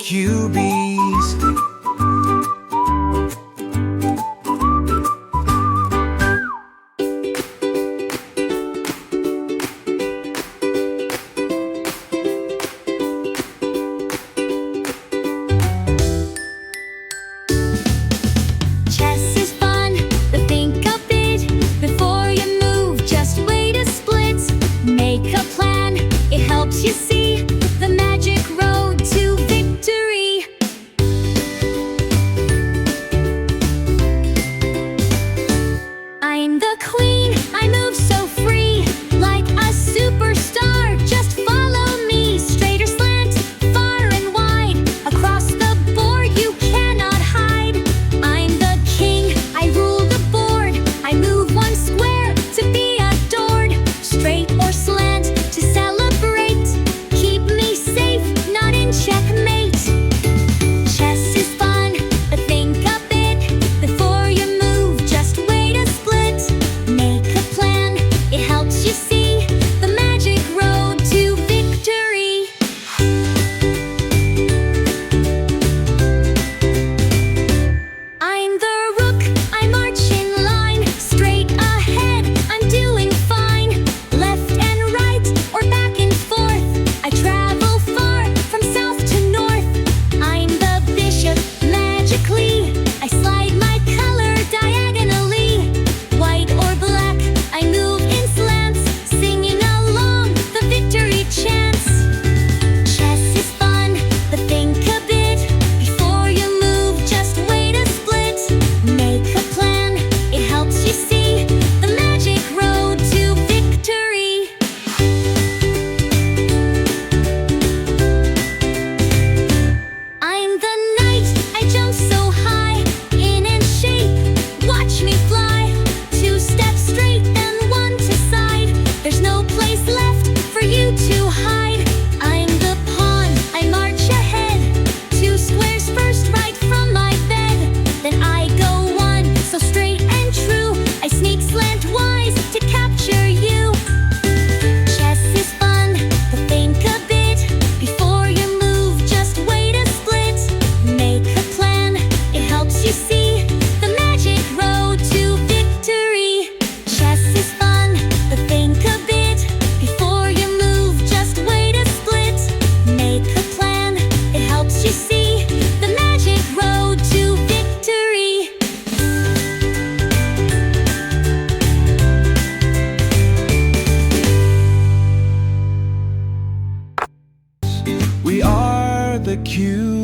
QBs. Chess is fun, but think a bit before you move. Just wait a split. Make a plan, it helps you see the magic road to victory. I'm the queen, I move so free, like a superstar. Just follow me, straight or slant, far and wide. Across the board you cannot hide. I'm the king, I rule the board. I move one square to be adored. Straight or slant to celebrate. Keep me safe, not in checkmate. Chess is fun, but think a bit before you move. Just wait a split. Make a plan, it helps you see the magic road to victory. I'm the rook, I march in line. Straight ahead, I'm doing fine. Left and right, or back and forth, I travel far from south to north. I'm the bishop, magically I slide my color diagonally. White or black, I move in slants, singing along the victory chants. Chess is fun, but think a bit before you move. Just wait a split. Make a plan, it helps you see the magic road to victory. I'm the knight, I jump so high, in and shape, watch me fly. 2 steps straight and 1 to side. There's no place left for you to hide. I'm the pawn, I march ahead. 2 squares first, right from my bed. Then I go 1, so straight and true. I sneak slantwise to capture you. Chess is fun, but think a bit before you move. Just wait a split. Make a plan, it helps you see the magic road to victory. Chess is fun, but think a bit before you move. Just wait a split. Make a plan, it helps you see the magic road to victory. We are the QBs.